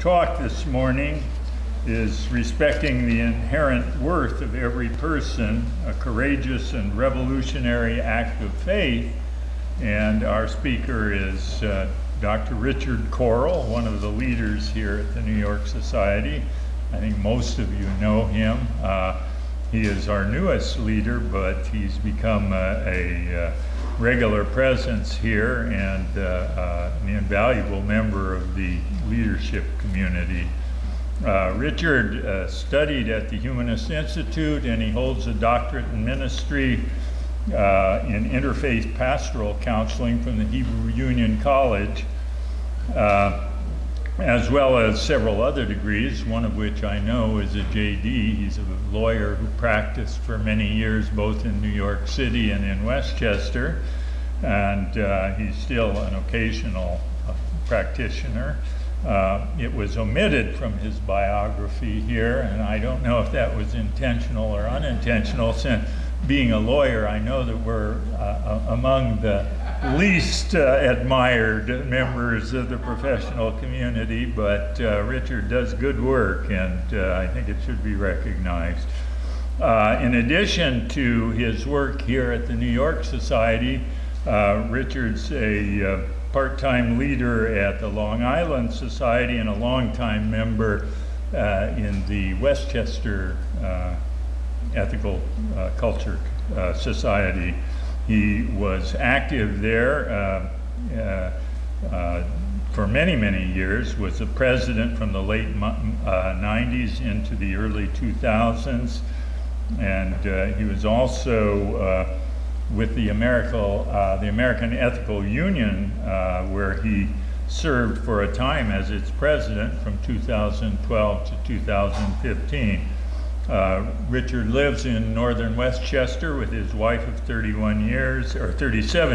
talk this morning is respecting the inherent worth of every person, a courageous and revolutionary act of faith. And our speaker is Dr. Richard Koral, one of the leaders here at the New York Society. I think most of you know him. He is our newest leader, but he's become a regular presence here and an invaluable member of the leadership community. Richard studied at the Humanist Institute, and he holds a doctorate in ministry in interfaith pastoral counseling from the Hebrew Union College, as well as several other degrees, one of which I know is a JD. He's a lawyer who practiced for many years both in New York City and in Westchester, and he's still an occasional practitioner. It was omitted from his biography here, and I don't know if that was intentional or unintentional, since being a lawyer, I know that we're among the least admired members of the professional community, but Richard does good work, and I think it should be recognized. In addition to his work here at the New York Society, Richard's a part-time leader at the Long Island Society and a longtime member in the Westchester Ethical Culture Society. He was active there for many, many years, was the president from the late 90s into the early 2000s, and he was also with the American Ethical Union, where he served for a time as its president from 2012 to 2015. Richard lives in northern Westchester with his wife of 37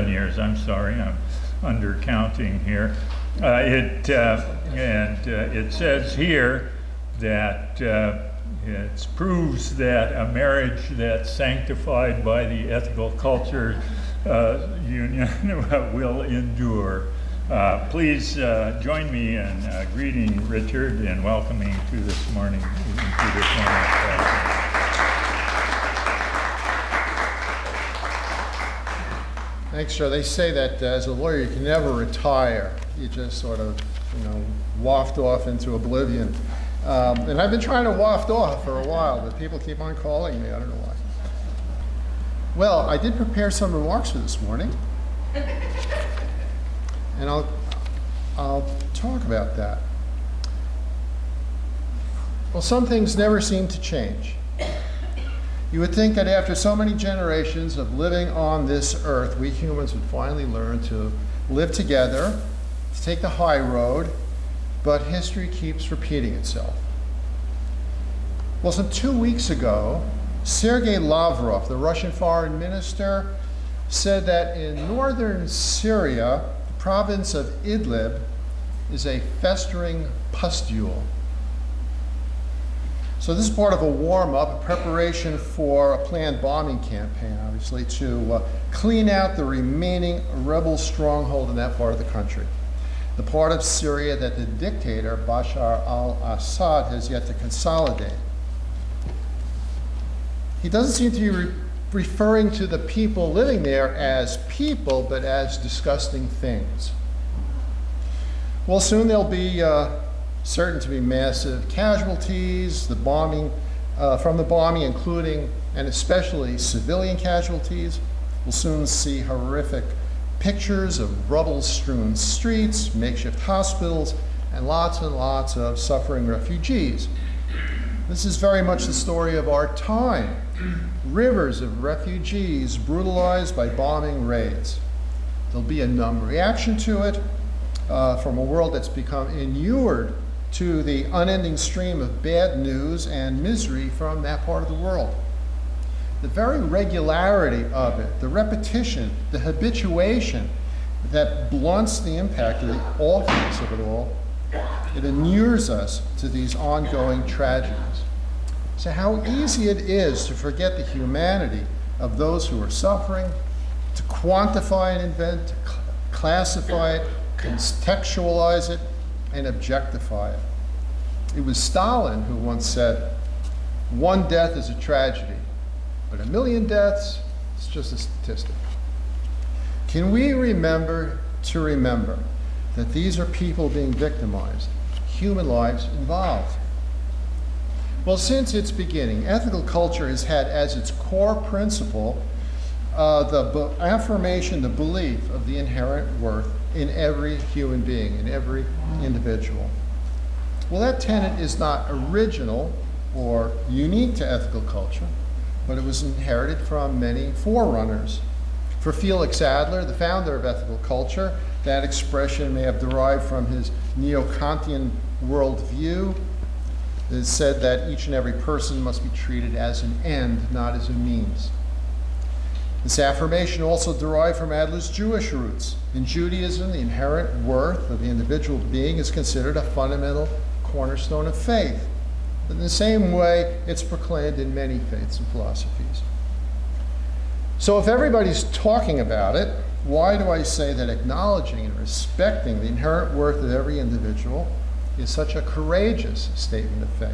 years, I'm sorry, I'm undercounting here. It says here that it proves that a marriage that's sanctified by the Ethical Culture Union will endure. Please join me in greeting Richard and welcoming to this morning. Thanks, Joe. They say that as a lawyer you can never retire. You just sort of, waft off into oblivion. And I've been trying to waft off for a while, but people keep on calling me. I don't know why. Well, I did prepare some remarks for this morning. And I'll talk about that. Well, some things never seem to change. You would think that after so many generations of living on this earth, we humans would finally learn to live together, to take the high road, but history keeps repeating itself. Well, some 2 weeks ago, Sergei Lavrov, the Russian foreign minister, said that in northern Syria, the province of Idlib is a festering pustule. So this is part of a warm-up, a preparation for a planned bombing campaign, obviously, to clean out the remaining rebel stronghold in that part of the country, the part of Syria that the dictator Bashar al-Assad has yet to consolidate. He doesn't seem to be referring to the people living there as people, but as disgusting things. Well, soon there'll be certain to be massive casualties, from the bombing, including and especially civilian casualties. We'll soon see horrific pictures of rubble-strewn streets, makeshift hospitals, and lots of suffering refugees. This is very much the story of our time. Rivers of refugees brutalized by bombing raids. There'll be a numb reaction to it from a world that's become inured to the unending stream of bad news and misery from that part of the world. The very regularity of it, the repetition, the habituation that blunts the impact of the awfulness of it all, it inures us to these ongoing tragedies. So how easy it is to forget the humanity of those who are suffering, to quantify an event, to classify it, contextualize it, and objectify it. It was Stalin who once said, "One death is a tragedy, but 1,000,000 deaths, it's just a statistic." Can we remember that these are people being victimized, human lives involved? Well, since its beginning, ethical culture has had as its core principle the affirmation, the belief of the inherent worth in every human being, in every individual. Well, that tenet is not original or unique to ethical culture, but it was inherited from many forerunners. For Felix Adler, the founder of ethical culture, that expression may have derived from his neo-Kantian worldview. It said that each and every person must be treated as an end, not as a means. This affirmation also derived from Adler's Jewish roots. In Judaism, the inherent worth of the individual being is considered a fundamental cornerstone of faith. In the same way, it's proclaimed in many faiths and philosophies. So if everybody's talking about it, why do I say that acknowledging and respecting the inherent worth of every individual is such a courageous statement of faith?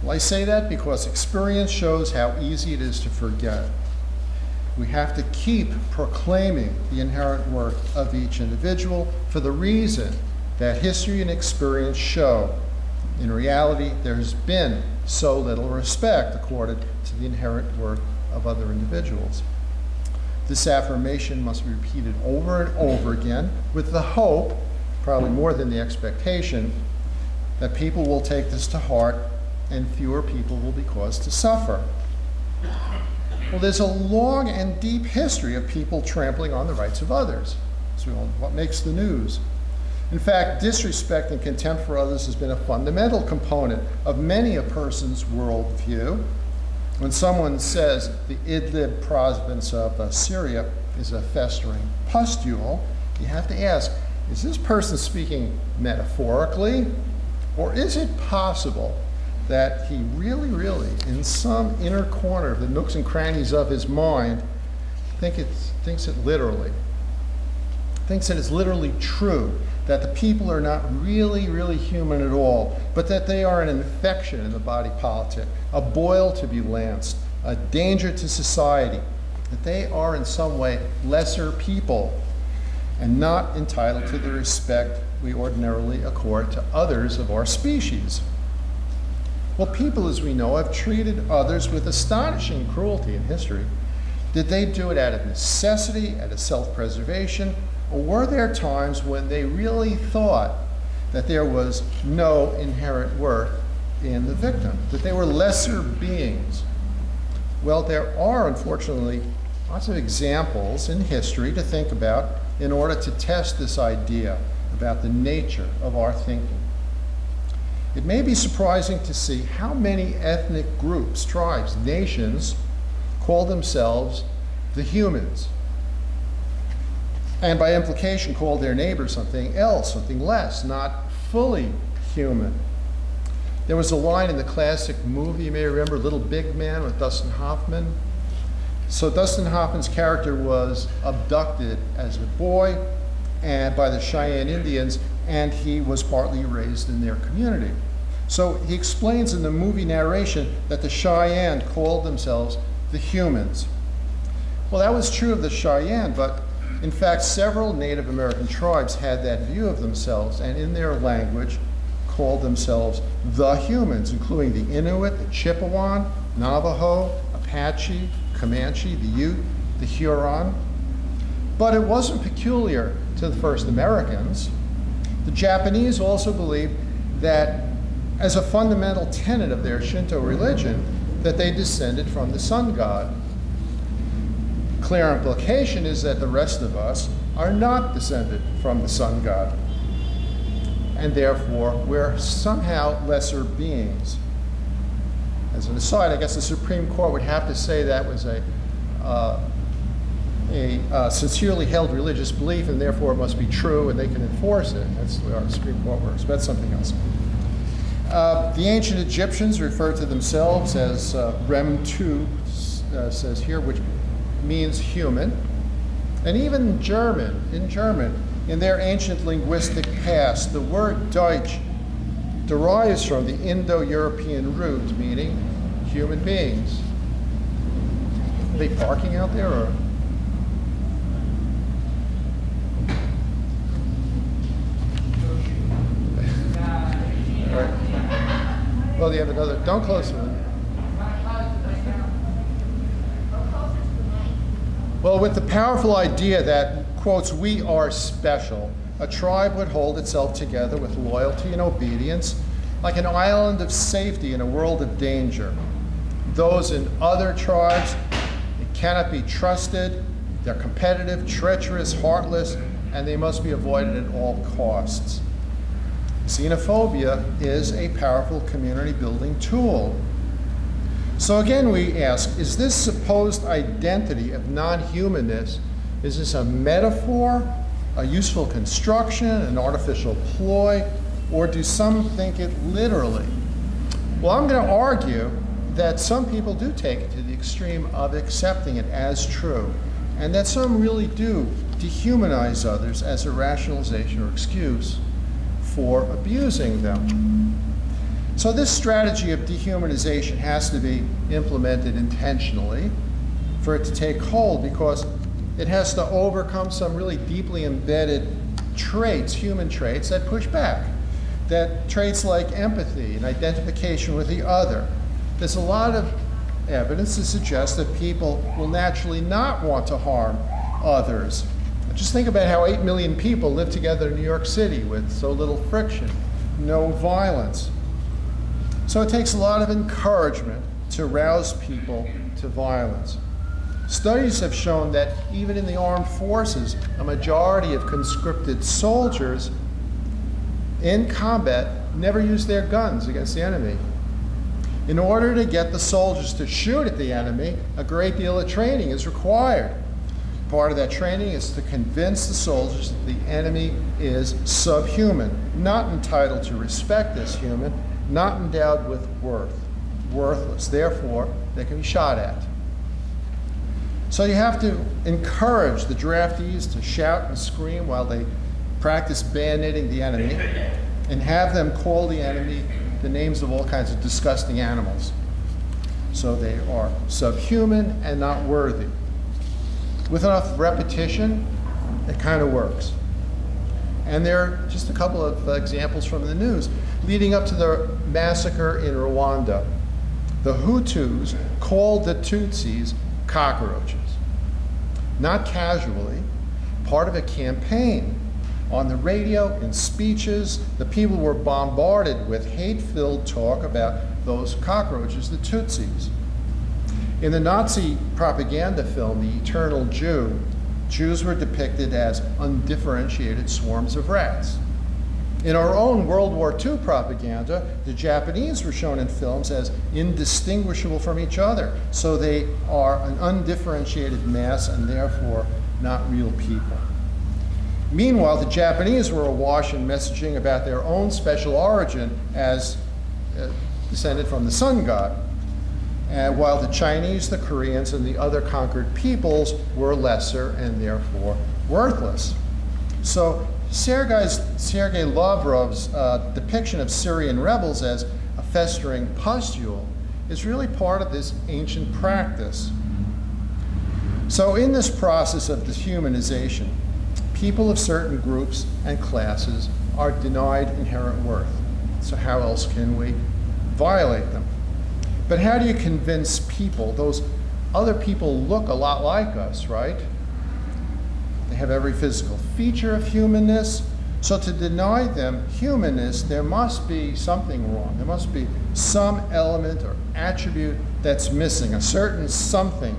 Well, I say that because experience shows how easy it is to forget. We have to keep proclaiming the inherent worth of each individual for the reason that history and experience show in reality there's been so little respect accorded to the inherent worth of other individuals. This affirmation must be repeated over and over again with the hope, probably more than the expectation, that people will take this to heart and fewer people will be caused to suffer. Well, there's a long and deep history of people trampling on the rights of others. So what makes the news? In fact, disrespect and contempt for others has been a fundamental component of many a person's worldview. When someone says the Idlib province of Syria is a festering pustule, you have to ask, is this person speaking metaphorically? Or is it possible that he really, in some inner corner of the nooks and crannies of his mind, thinks it literally? Thinks that it's literally true, that the people are not really human at all, but that they are an infection in the body politic, a boil to be lanced, a danger to society, that they are in some way lesser people and not entitled to the respect we ordinarily accord to others of our species. Well, people, as we know, have treated others with astonishing cruelty in history. Did they do it out of necessity, out of self-preservation, or were there times when they really thought that there was no inherent worth in the victim, that they were lesser beings? Well, there are, unfortunately, lots of examples in history to think about in order to test this idea about the nature of our thinking. It may be surprising to see how many ethnic groups, tribes, nations call themselves the humans, and by implication call their neighbor something else, something less, not fully human. There was a line in the classic movie, you may remember, Little Big Man with Dustin Hoffman. So Dustin Hoffman's character was abducted as a boy and by the Cheyenne Indians, and he was partly raised in their community. So he explains in the movie narration that the Cheyenne called themselves the humans. Well, that was true of the Cheyenne, but in fact, several Native American tribes had that view of themselves, and in their language called themselves the humans, including the Inuit, the Chippewan, Navajo, Apache, Comanche, the Ute, the Huron. But it wasn't peculiar to the first Americans. The Japanese also believed that, as a fundamental tenet of their Shinto religion, that they descended from the sun god. Clear implication is that the rest of us are not descended from the sun god, and therefore we're somehow lesser beings. As an aside, I guess the Supreme Court would have to say that was a sincerely held religious belief, and therefore it must be true, and they can enforce it. That's the way our Supreme Court works, but that's something else. The ancient Egyptians referred to themselves as Rem-Tu, says here, which means human. And even in German, in their ancient linguistic past, the word Deutsch derives from the Indo-European root, meaning human beings. Are they parking out there, or? All right. Well, you have another. Don't close the window. Well, with the powerful idea that, quotes, we are special, a tribe would hold itself together with loyalty and obedience, like an island of safety in a world of danger. Those in other tribes, they cannot be trusted, they're competitive, treacherous, heartless, and they must be avoided at all costs. Xenophobia is a powerful community building tool. So again, we ask, is this supposed identity of non-humanness, is this a metaphor, a useful construction, an artificial ploy, or do some think it literally? Well, I'm going to argue that some people do take it to the extreme of accepting it as true, and that some really do dehumanize others as a rationalization or excuse for abusing them. So this strategy of dehumanization has to be implemented intentionally for it to take hold, because it has to overcome some really deeply embedded traits, human traits, that push back. That traits like empathy and identification with the other. There's a lot of evidence to suggest that people will naturally not want to harm others. Just think about how 8 million people live together in New York City with so little friction, no violence. So it takes a lot of encouragement to rouse people to violence. Studies have shown that even in the armed forces, a majority of conscripted soldiers in combat never use their guns against the enemy. In order to get the soldiers to shoot at the enemy, a great deal of training is required. Part of that training is to convince the soldiers that the enemy is subhuman, not entitled to respect as human, not endowed with worth, worthless. Therefore, they can be shot at. So you have to encourage the draftees to shout and scream while they practice bayoneting the enemy, and have them call the enemy the names of all kinds of disgusting animals. So they are subhuman and not worthy. With enough repetition, it kind of works. And there are just a couple of examples from the news. Leading up to the massacre in Rwanda, the Hutus called the Tutsis cockroaches. Not casually, part of a campaign. On the radio, in speeches, the people were bombarded with hate-filled talk about those cockroaches, the Tutsis. In the Nazi propaganda film, The Eternal Jew, Jews were depicted as undifferentiated swarms of rats. In our own World War II propaganda, the Japanese were shown in films as indistinguishable from each other, so they are an undifferentiated mass and therefore not real people. Meanwhile, the Japanese were awash in messaging about their own special origin as descended from the sun god, while the Chinese, the Koreans, and the other conquered peoples were lesser and therefore worthless. So Sergei Lavrov's depiction of Syrian rebels as a festering pustule is really part of this ancient practice. So in this process of dehumanization, people of certain groups and classes are denied inherent worth. So how else can we violate them? But how do you convince people? Those other people look a lot like us, right? They have every physical feature of humanness. So to deny them humanness, there must be something wrong. There must be some element or attribute that's missing, a certain something,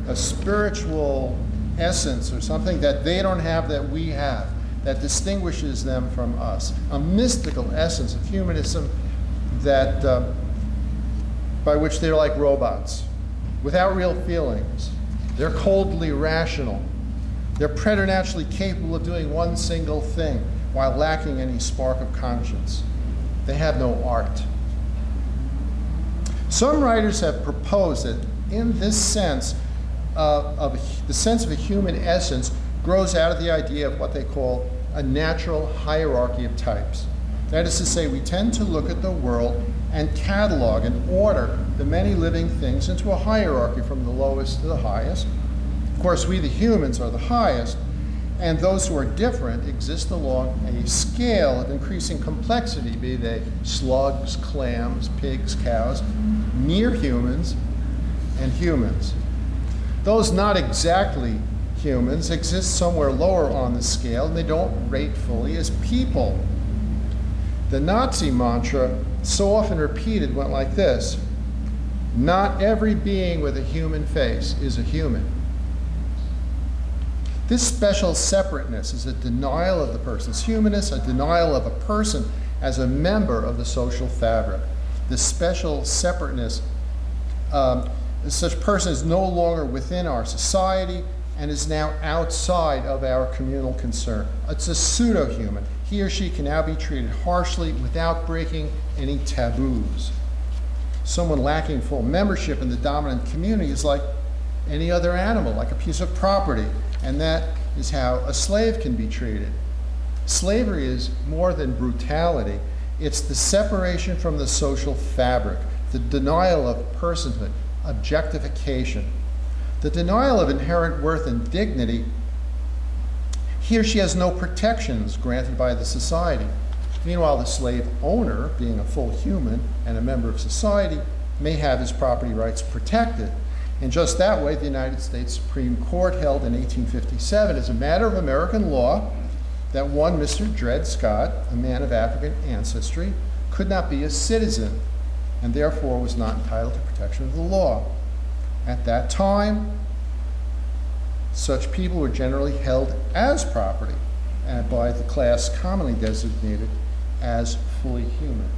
a spiritual essence or something that they don't have that we have, that distinguishes them from us. A mystical essence of humanism that by which they're like robots, without real feelings. They're coldly rational. They're preternaturally capable of doing one single thing while lacking any spark of conscience. They have no art. Some writers have proposed that in this sense, the sense of a human essence grows out of the idea of what they call a natural hierarchy of types. That is to say, we tend to look at the world and catalog and order the many living things into a hierarchy from the lowest to the highest. Of course, we the humans are the highest, and those who are different exist along a scale of increasing complexity, be they slugs, clams, pigs, cows, near humans, and humans. Those not exactly humans exist somewhere lower on the scale, and they don't rate fully as people. The Nazi mantra, so often repeated, went like this: not every being with a human face is a human. This special separateness is a denial of the person's humanness, a denial of a person as a member of the social fabric. This special separateness, such person is no longer within our society and is now outside of our communal concern. It's a pseudo-human. He or she can now be treated harshly without breaking any taboos. Someone lacking full membership in the dominant community is like any other animal, like a piece of property, and that is how a slave can be treated. Slavery is more than brutality. It's the separation from the social fabric, the denial of personhood, objectification, the denial of inherent worth and dignity. He or she has no protections granted by the society. Meanwhile, the slave owner, being a full human and a member of society, may have his property rights protected. In just that way, the United States Supreme Court held in 1857, as a matter of American law, that one Mr. Dred Scott, a man of African ancestry, could not be a citizen and therefore was not entitled to protection of the law. At that time, such people were generally held as property and by the class commonly designated as fully human.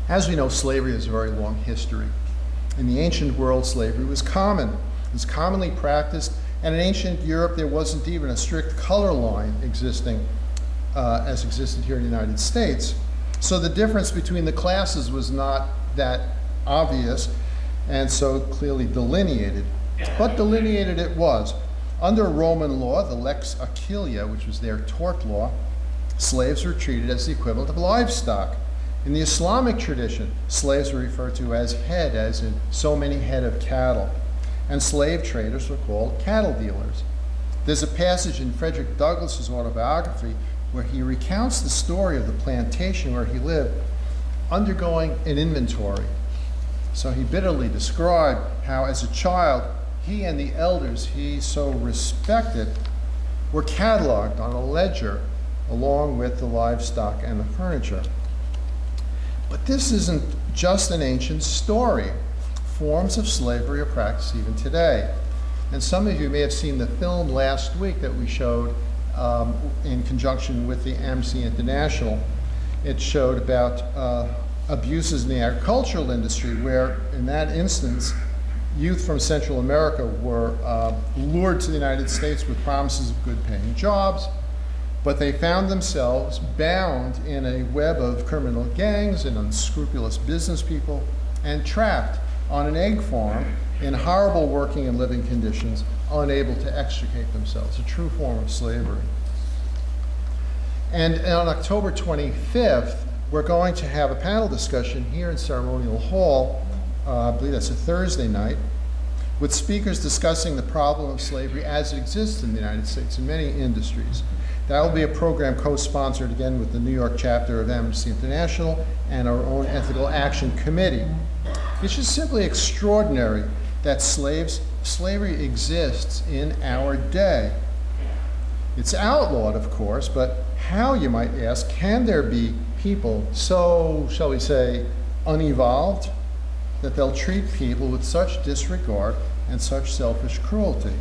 As we know, slavery has a very long history. In the ancient world, slavery was common. It was commonly practiced, and in ancient Europe, there wasn't even a strict color line existing as existed here in the United States. So the difference between the classes was not that obvious and so clearly delineated. But delineated it was. Under Roman law, the lex Aquilia, which was their tort law, slaves were treated as the equivalent of livestock. In the Islamic tradition, slaves were referred to as head, as in so many head of cattle, and slave traders were called cattle dealers. There's a passage in Frederick Douglass's autobiography where he recounts the story of the plantation where he lived, undergoing an inventory. So he bitterly described how, as a child, he and the elders he so respected were cataloged on a ledger along with the livestock and the furniture. But this isn't just an ancient story. Forms of slavery are practiced even today. And some of you may have seen the film last week that we showed in conjunction with the Amnesty International. It showed about abuses in the agricultural industry, where in that instance, youth from Central America were lured to the United States with promises of good paying jobs, but they found themselves bound in a web of criminal gangs and unscrupulous business people and trapped on an egg farm in horrible working and living conditions, unable to extricate themselves, a true form of slavery. And on October 25th, we're going to have a panel discussion here in Ceremonial Hall, I believe that's a Thursday night, with speakers discussing the problem of slavery as it exists in the United States in many industries. That will be a program co-sponsored again with the New York chapter of Amnesty International and our own Ethical Action Committee. It's just simply extraordinary that slavery exists in our day. It's outlawed, of course, but how, you might ask, can there be people so, shall we say, unevolved that they'll treat people with such disregard and such selfish cruelty?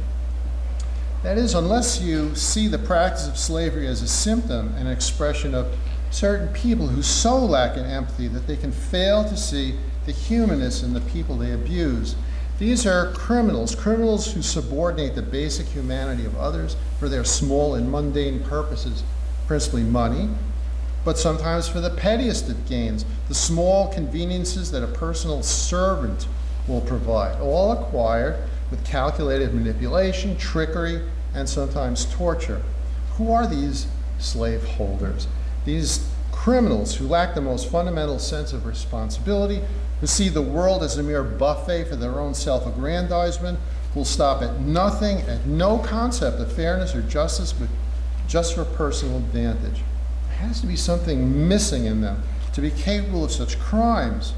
That is, unless you see the practice of slavery as a symptom and expression of certain people who so lack in empathy that they can fail to see the humanness in the people they abuse. These are criminals who subordinate the basic humanity of others for their small and mundane purposes, principally money, but sometimes for the pettiest of gains, the small conveniences that a personal servant will provide, all acquired with calculated manipulation, trickery, and sometimes torture. Who are these slaveholders? These criminals who lack the most fundamental sense of responsibility, who see the world as a mere buffet for their own self-aggrandizement, who will stop at nothing, at no concept of fairness or justice, but just for personal advantage. There has to be something missing in them to be capable of such crimes.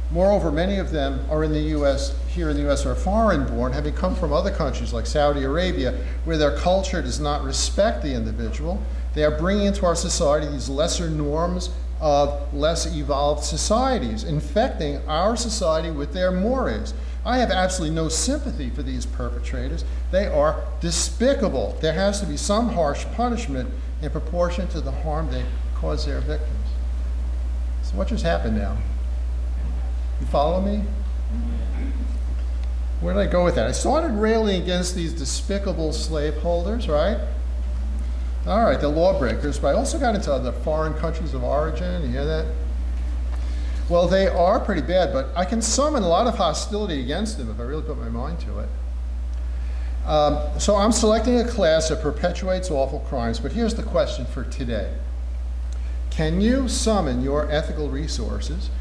Moreover, many of them are in the U.S., here in the U.S., are foreign-born, having come from other countries like Saudi Arabia, where their culture does not respect the individual. They are bringing into our society these lesser norms of less evolved societies, infecting our society with their mores. I have absolutely no sympathy for these perpetrators. They are despicable. There has to be some harsh punishment in proportion to the harm they cause their victims. So what just happened now? You follow me? Where did I go with that? I started railing against these despicable slaveholders, right? All right, the lawbreakers, but I also got into the foreign countries of origin. You hear that? Well, they are pretty bad, but I can summon a lot of hostility against them if I really put my mind to it. So I'm selecting a class that perpetuates awful crimes, but here's the question for today. Can you summon your ethical resources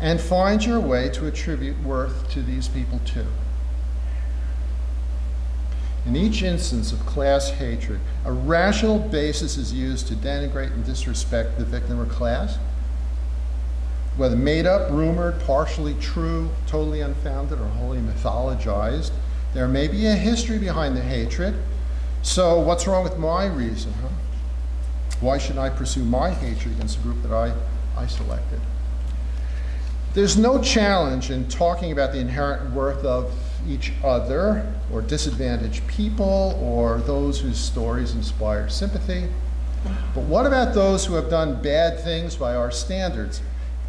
and find your way to attribute worth to these people too? In each instance of class hatred, a rational basis is used to denigrate and disrespect the victim or class, whether made up, rumored, partially true, totally unfounded, or wholly mythologized. There may be a history behind the hatred. So what's wrong with my reason? Huh? Why shouldn't I pursue my hatred against the group that I selected? There's no challenge in talking about the inherent worth of each other, or disadvantaged people, or those whose stories inspire sympathy. But what about those who have done bad things by our standards?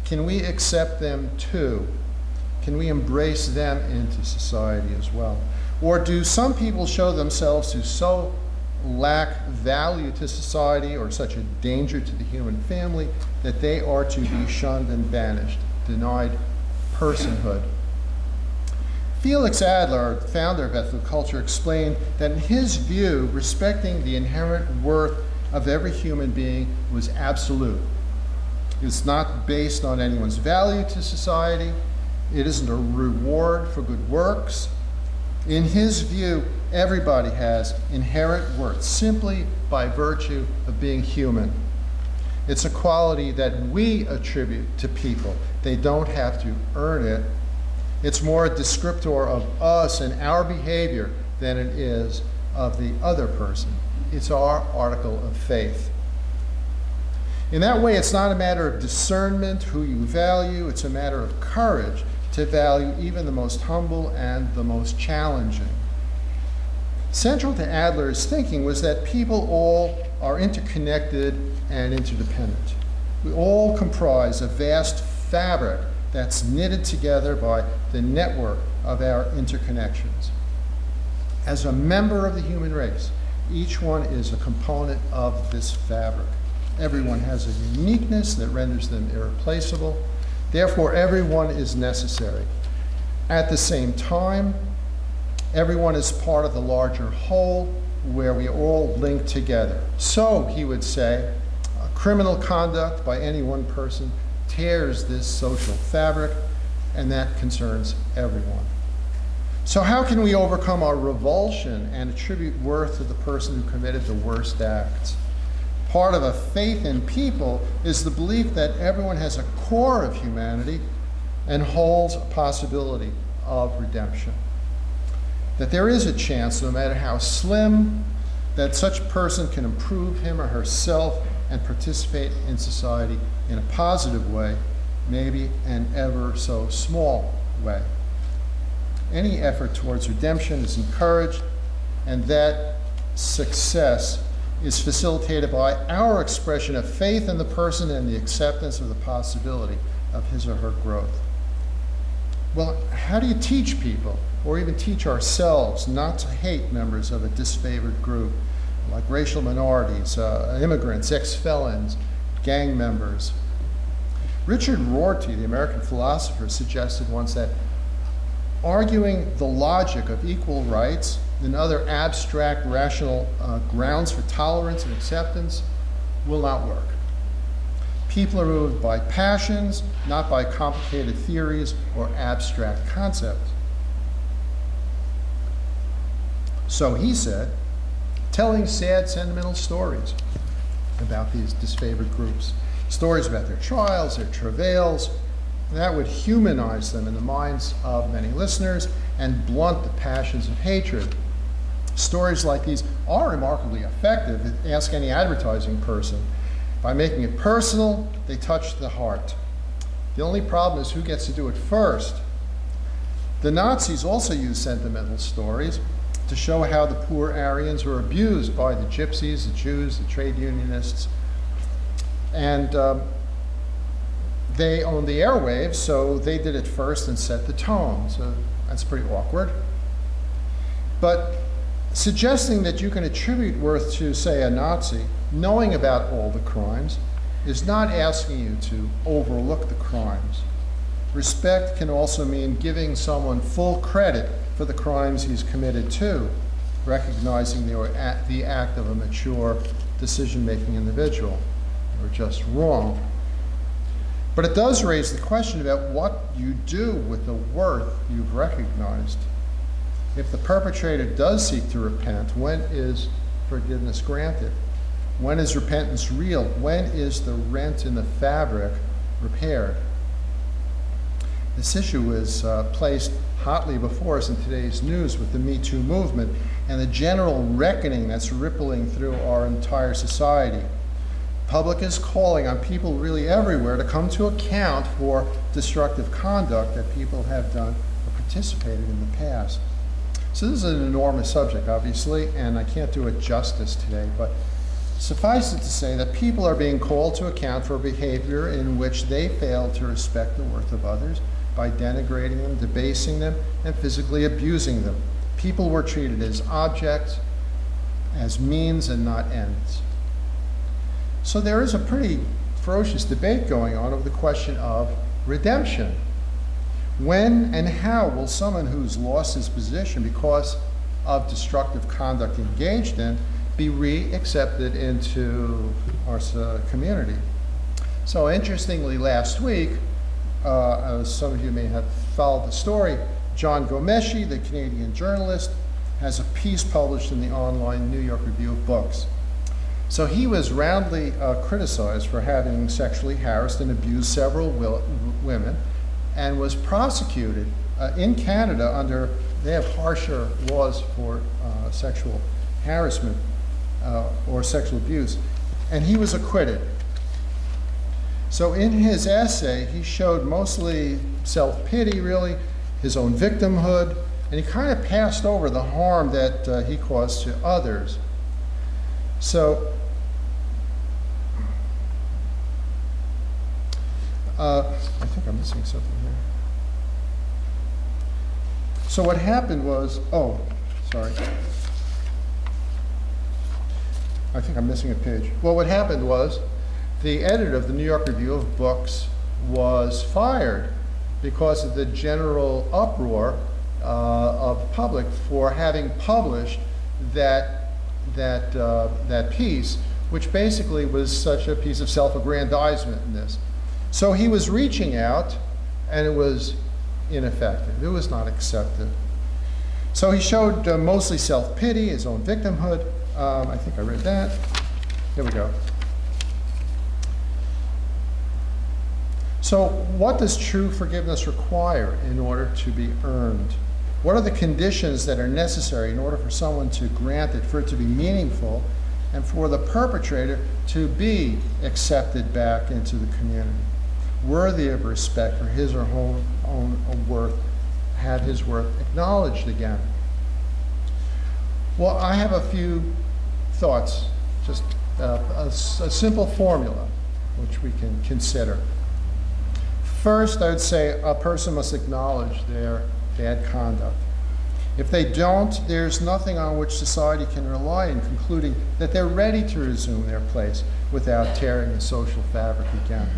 Can we accept them too? Can we embrace them into society as well? Or do some people show themselves to so lack value to society or such a danger to the human family that they are to be shunned and banished, denied personhood? Felix Adler, founder of ethical culture, explained that in his view, respecting the inherent worth of every human being was absolute. It's not based on anyone's value to society. It isn't a reward for good works. In his view, everybody has inherent worth simply by virtue of being human. It's a quality that we attribute to people. They don't have to earn it. It's more a descriptor of us and our behavior than it is of the other person. It's our article of faith. In that way, it's not a matter of discernment, who you value. It's a matter of courage to value even the most humble and the most challenging. Central to Adler's thinking was that people all are interconnected and interdependent. We all comprise a vast fabric that's knitted together by the network of our interconnections. As a member of the human race, each one is a component of this fabric. Everyone has a uniqueness that renders them irreplaceable. Therefore, everyone is necessary. At the same time, everyone is part of the larger whole where we all link together. So, he would say, criminal conduct by any one person tears this social fabric, and that concerns everyone. So how can we overcome our revulsion and attribute worth to the person who committed the worst acts? Part of a faith in people is the belief that everyone has a core of humanity and holds a possibility of redemption. That there is a chance, no matter how slim, that such person can improve him or herself and participate in society in a positive way, maybe an ever so small way. Any effort towards redemption is encouraged, and that success is facilitated by our expression of faith in the person and the acceptance of the possibility of his or her growth. Well, how do you teach people, or even teach ourselves, not to hate members of a disfavored group, like racial minorities, immigrants, ex-felons, gang members? Richard Rorty, the American philosopher, suggested once that arguing the logic of equal rights and other abstract rational grounds for tolerance and acceptance will not work. People are moved by passions, not by complicated theories or abstract concepts. So he said, telling sad, sentimental stories about these disfavored groups, stories about their trials, their travails, that would humanize them in the minds of many listeners and blunt the passions of hatred. Stories like these are remarkably effective. Ask any advertising person. By making it personal, they touch the heart. The only problem is who gets to do it first. The Nazis also used sentimental stories to show how the poor Aryans were abused by the gypsies, the Jews, the trade unionists. And they owned the airwaves, so they did it first and set the tone. So that's pretty awkward. But suggesting that you can attribute worth to, say, a Nazi, knowing about all the crimes, is not asking you to overlook the crimes. Respect can also mean giving someone full credit for the crimes he's committed to, recognizing the act of a mature, decision-making individual. They were just wrong. But it does raise the question about what you do with the worth you've recognized. If the perpetrator does seek to repent, when is forgiveness granted? When is repentance real? When is the rent in the fabric repaired? This issue is placed hotly before us in today's news with the Me Too movement and the general reckoning that's rippling through our entire society. The public is calling on people really everywhere to come to account for destructive conduct that people have done or participated in the past. So this is an enormous subject, obviously, and I can't do it justice today, but suffice it to say that people are being called to account for behavior in which they fail to respect the worth of others by denigrating them, debasing them, and physically abusing them. People were treated as objects, as means and not ends. So there is a pretty ferocious debate going on over the question of redemption. When and how will someone who's lost his position because of destructive conduct engaged in be re-accepted into our community? So interestingly, last week, as some of you may have followed the story, John Gomeshi, the Canadian journalist, has a piece published in the online New York Review of Books. So he was roundly criticized for having sexually harassed and abused several women and was prosecuted in Canada under, they have harsher laws for sexual harassment or sexual abuse, and he was acquitted. So in his essay, he showed mostly self-pity, really, his own victimhood, and he kind of passed over the harm that he caused to others. So I think I'm missing something here. So what happened was, oh, sorry. I think I'm missing a page. Well, what happened was the editor of the New York Review of Books was fired because of the general uproar of the public for having published that piece, which basically was such a piece of self-aggrandizement in this. So he was reaching out, and it was ineffective. It was not accepted. So he showed mostly self-pity, his own victimhood. I think I read that. Here we go. So what does true forgiveness require in order to be earned? What are the conditions that are necessary in order for someone to grant it, for it to be meaningful, and for the perpetrator to be accepted back into the community, worthy of respect for his or her own worth, have his worth acknowledged again? Well, I have a few thoughts, just a simple formula which we can consider. First, I would say a person must acknowledge their bad conduct. If they don't, there's nothing on which society can rely in concluding that they're ready to resume their place without tearing the social fabric again.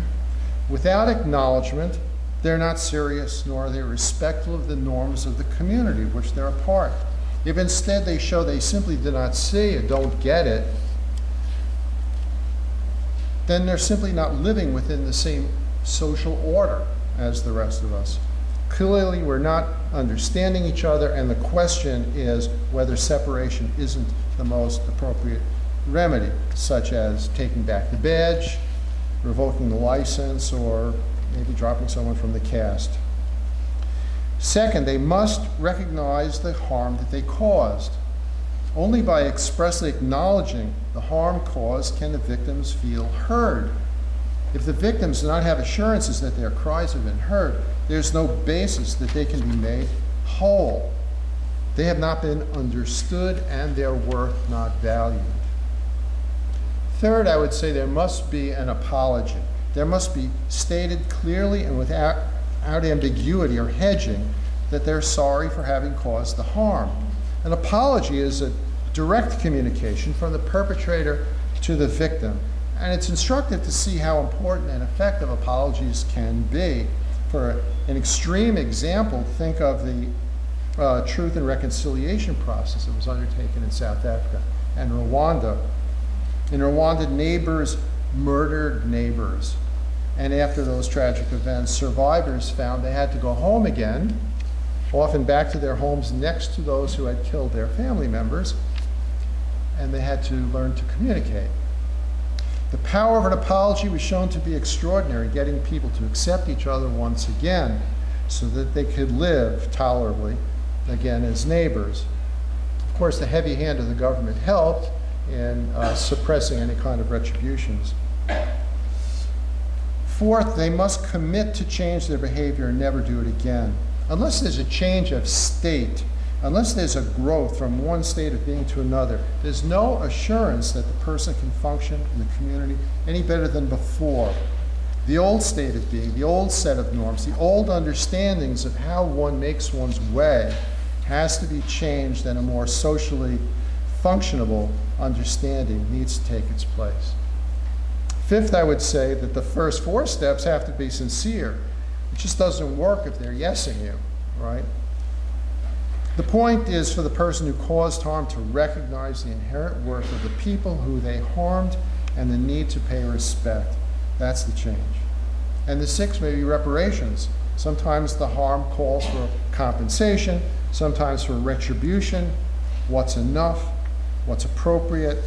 Without acknowledgement, They're not serious, nor are they respectful of the norms of the community of which they're a part. If instead they show they simply do not see or don't get it, then they're simply not living within the same social order as the rest of us. Clearly, we're not understanding each other, and the question is whether separation isn't the most appropriate remedy, such as taking back the badge, revoking the license, or maybe dropping someone from the cast. Second, they must recognize the harm that they caused. Only by expressly acknowledging the harm caused can the victims feel heard. If the victims do not have assurances that their cries have been heard, there's no basis that they can be made whole. They have not been understood and their worth not valued. Third, I would say there must be an apology. There must be stated clearly and without ambiguity or hedging that they're sorry for having caused the harm. An apology is a direct communication from the perpetrator to the victim. And it's instructive to see how important and effective apologies can be. For an extreme example, think of the Truth and Reconciliation process that was undertaken in South Africa and Rwanda. In Rwanda, neighbors murdered neighbors. And after those tragic events, survivors found they had to go home again, often back to their homes next to those who had killed their family members, and they had to learn to communicate. The power of an apology was shown to be extraordinary, getting people to accept each other once again so that they could live tolerably again as neighbors. Of course, the heavy hand of the government helped in suppressing any kind of retributions. Fourth, they must commit to change their behavior and never do it again. Unless there's a change of state, unless there's a growth from one state of being to another, there's no assurance that the person can function in the community any better than before. The old state of being, the old set of norms, the old understandings of how one makes one's way has to be changed, and a more socially functionable understanding needs to take its place. Fifth, I would say that the first four steps have to be sincere. It just doesn't work if they're yesing you, right? The point is for the person who caused harm to recognize the inherent worth of the people who they harmed and the need to pay respect. That's the change. And the sixth may be reparations. Sometimes the harm calls for compensation, sometimes for retribution, what's enough, what's appropriate.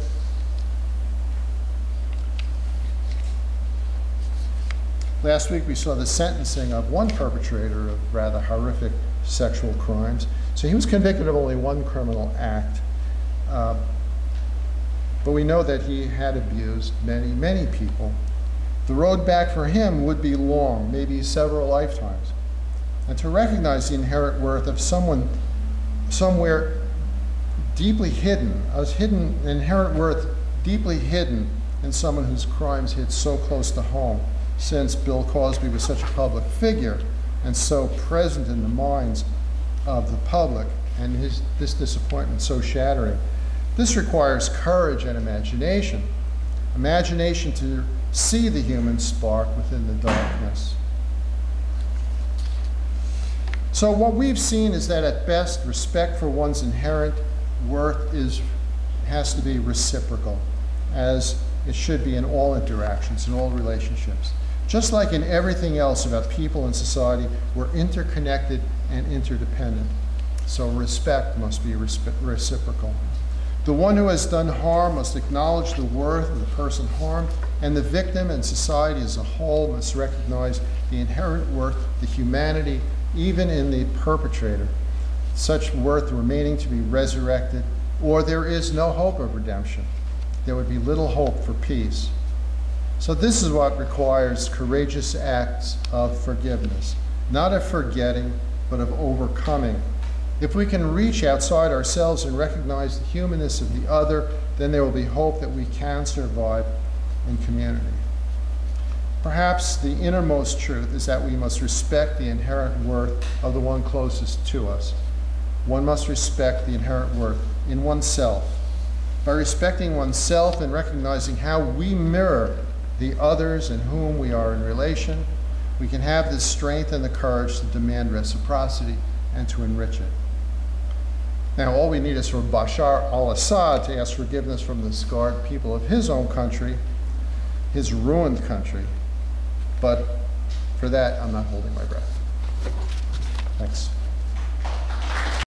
Last week we saw the sentencing of one perpetrator of rather horrific sexual crimes. So he was convicted of only one criminal act, but we know that he had abused many, many people. The road back for him would be long, maybe several lifetimes. And to recognize the inherent worth of someone somewhere deeply hidden, inherent worth deeply hidden in someone whose crimes hit so close to home, since Bill Cosby was such a public figure and so present in the minds of the public, and this disappointment so shattering. This requires courage and imagination. Imagination to see the human spark within the darkness. So what we've seen is that at best, respect for one's inherent worth has to be reciprocal, as it should be in all interactions, in all relationships. Just like in everything else about people and society, we're interconnected and interdependent. So respect must be reciprocal. The one who has done harm must acknowledge the worth of the person harmed, and the victim and society as a whole must recognize the inherent worth, the humanity, even in the perpetrator, such worth remaining to be resurrected, or there is no hope of redemption. There would be little hope for peace. So this is what requires courageous acts of forgiveness, not of forgetting, but of overcoming. If we can reach outside ourselves and recognize the humanness of the other, then there will be hope that we can survive in community. Perhaps the innermost truth is that we must respect the inherent worth of the one closest to us. One must respect the inherent worth in oneself. By respecting oneself and recognizing how we mirror the others in whom we are in relation, we can have the strength and the courage to demand reciprocity and to enrich it. Now, all we need is for Bashar al-Assad to ask forgiveness from the scarred people of his own country, his ruined country. But for that, I'm not holding my breath. Thanks.